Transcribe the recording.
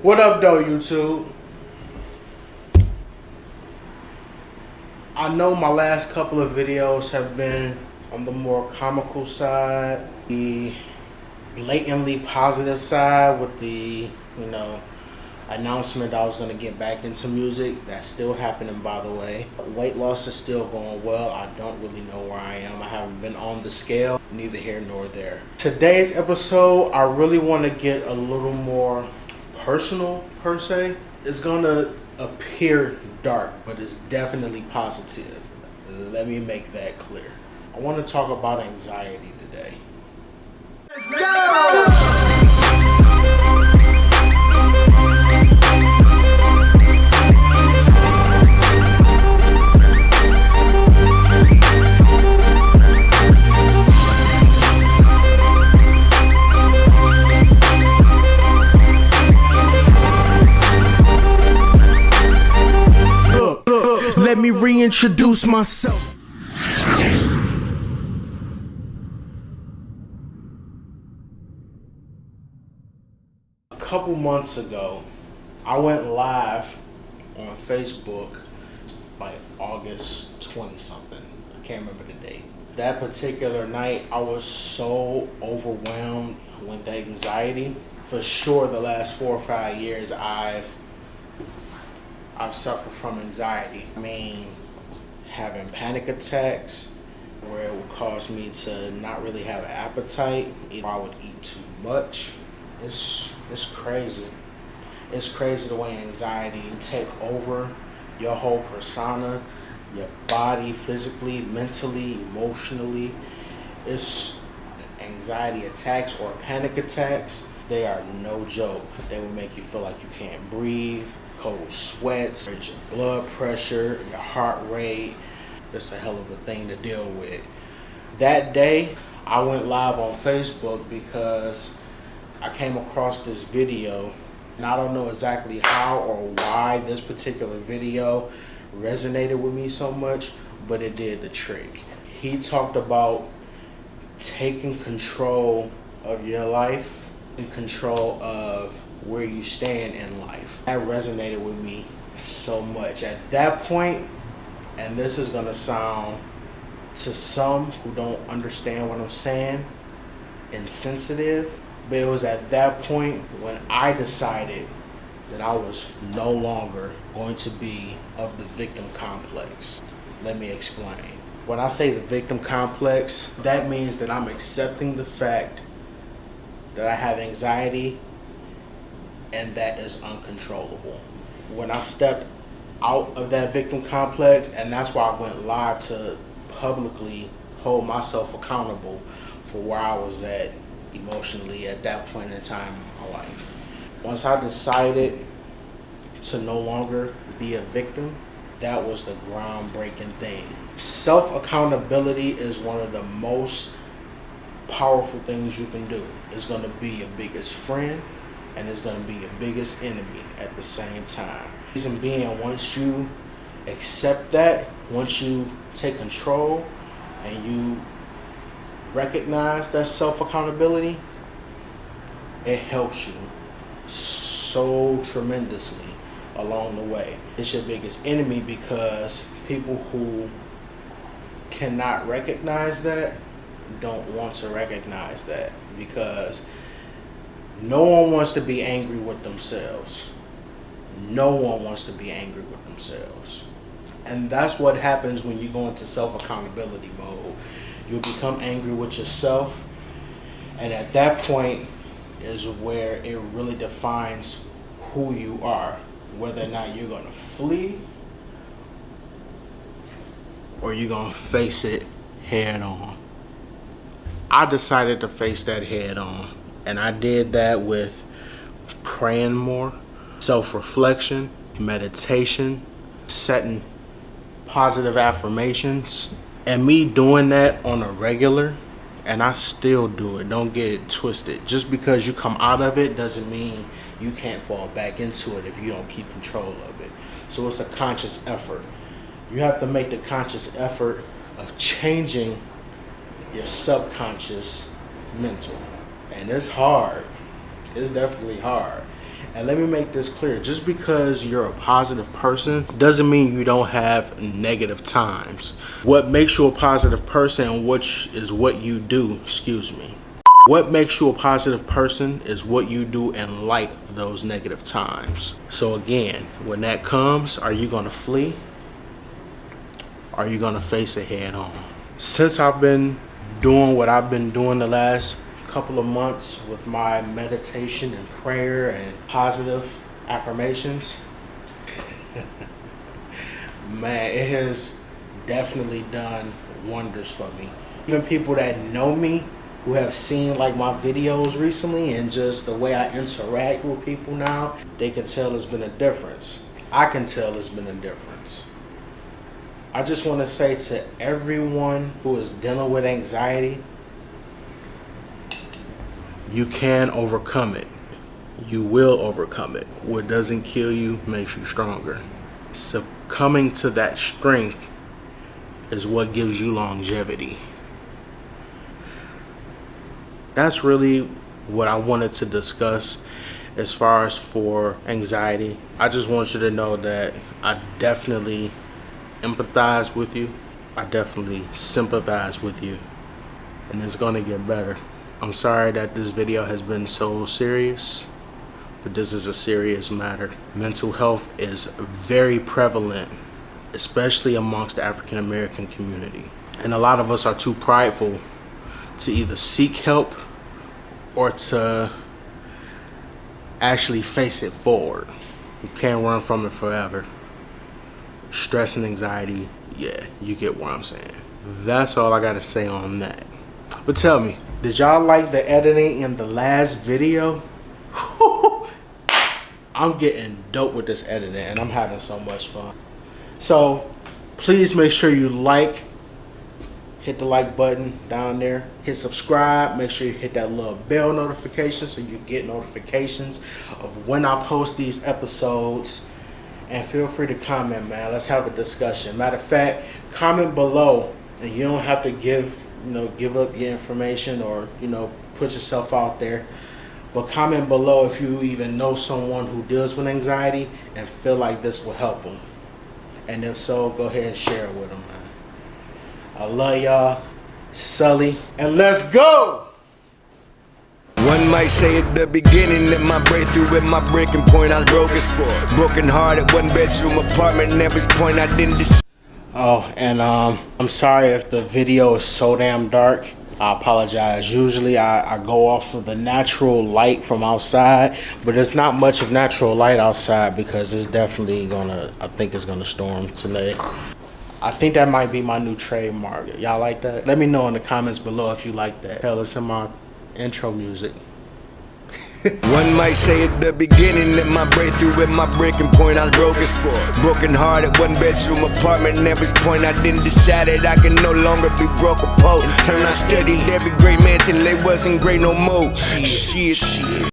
What up, though, YouTube? I know my last couple of videos have been on the more comical side, the blatantly positive side with the, announcement that I was going to get back into music. That's still happening, by the way. Weight loss is still going well. I don't really know where I am. I haven't been on the scale, neither here nor there. Today's episode, I really want to get a little more personal, per se. It's going to appear dark, but it's definitely positive. Let me make that clear. I want to talk about anxiety today. Let's go! Let me reintroduce myself. A couple months ago, I went live on Facebook like August 20 something. I can't remember the date. That particular night, I was so overwhelmed with anxiety. For sure, the last 4 or 5 years, I've suffered from anxiety. I mean, having panic attacks where it would cause me to not really have an appetite. If I would eat too much. It's crazy. It's crazy the way anxiety take over your whole persona, your body, physically, mentally, emotionally. It's anxiety attacks or panic attacks. They are no joke. They will make you feel like you can't breathe. Cold sweats, your blood pressure, your heart rate. It's a hell of a thing to deal with. That day, I went live on Facebook because I came across this video, and I don't know exactly how or why this particular video resonated with me so much, but it did the trick. He talked about taking control of your life and control of where you stand in life. That resonated with me so much. At that point, and this is gonna sound to some who don't understand what I'm saying insensitive, but it was at that point when I decided that I was no longer going to be of the victim complex. Let me explain. When I say the victim complex, that means that I'm accepting the fact that I have anxiety and that is uncontrollable. When I stepped out of that victim complex, and that's why I went live to publicly hold myself accountable for where I was at emotionally at that point in time in my life. Once I decided to no longer be a victim, that was the groundbreaking thing. Self-accountability is one of the most powerful things you can do. It's gonna be your biggest friend, and it's going to be your biggest enemy at the same time. Reason being, once you accept that, once you take control and you recognize that self-accountability, it helps you so tremendously along the way. It's your biggest enemy because people who cannot recognize that don't want to recognize that, because no one wants to be angry with themselves. No one wants to be angry with themselves. And that's what happens when you go into self-accountability mode. You'll become angry with yourself. And at that point is where it really defines who you are. Whether or not you're going to flee or you're going to face it head on. I decided to face that head on. And I did that with praying more, self-reflection, meditation, setting positive affirmations, and me doing that on a regular, and I still do it. Don't get it twisted. Just because you come out of it doesn't mean you can't fall back into it if you don't keep control of it. So it's a conscious effort. You have to make the conscious effort of changing your subconscious mental. And it's hard. It's definitely hard. And let me make this clear. Just because you're a positive person doesn't mean you don't have negative times. What makes you a positive person, which is what you do, what makes you a positive person is what you do in light of those negative times. So again, when that comes, are you going to flee? Are you going to face it head on? Since I've been doing what I've been doing the last couple of months with my meditation and prayer and positive affirmations, man, it has definitely done wonders for me. Even people that know me, who have seen like my videos recently and just the way I interact with people now, they can tell it's been a difference. I can tell it's been a difference. I just want to say to everyone who is dealing with anxiety, you can overcome it. You will overcome it. What doesn't kill you makes you stronger. Succumbing to that strength is what gives you longevity. That's really what I wanted to discuss as far as for anxiety. I just want you to know that I definitely empathize with you. I definitely sympathize with you. And it's going to get better. I'm sorry that this video has been so serious, but this is a serious matter. Mental health is very prevalent, especially amongst the African American community. And a lot of us are too prideful to either seek help or to actually face it forward. You can't run from it forever. Stress and anxiety, yeah, you get what I'm saying. That's all I gotta say on that. But tell me, did y'all like the editing in the last video? I'm getting dope with this editing and I'm having so much fun. So please make sure you hit the like button down there, hit subscribe, make sure you hit that little bell notification so you get notifications of when I post these episodes. And feel free to comment, man. Let's have a discussion. Matter of fact, comment below, and you don't have to give up your information or put yourself out there. But comment below if you even know someone who deals with anxiety and feel like this will help them. And if so, go ahead and share it with them, man. I love y'all. Sully. And let's go! One might say at the beginning that my breakthrough at my breaking point, I was broke as fuck. Broken hearted, one bedroom apartment, at which point I didn't decide. Oh, and I'm sorry if the video is so damn dark. I apologize. Usually I go off of the natural light from outside, but there's not much of natural light outside because it's definitely I think it's gonna storm today. I think that might be my new trademark. Y'all like that? Let me know in the comments below if you like that. Hell, it's in my intro music. One might say at the beginning that my breakthrough at my breaking point, I was broke as fuck. Broken hearted, one bedroom apartment, at which point I didn't decide that I can no longer be broke or poor. Turn I studied every great man till they wasn't great no more. Shit.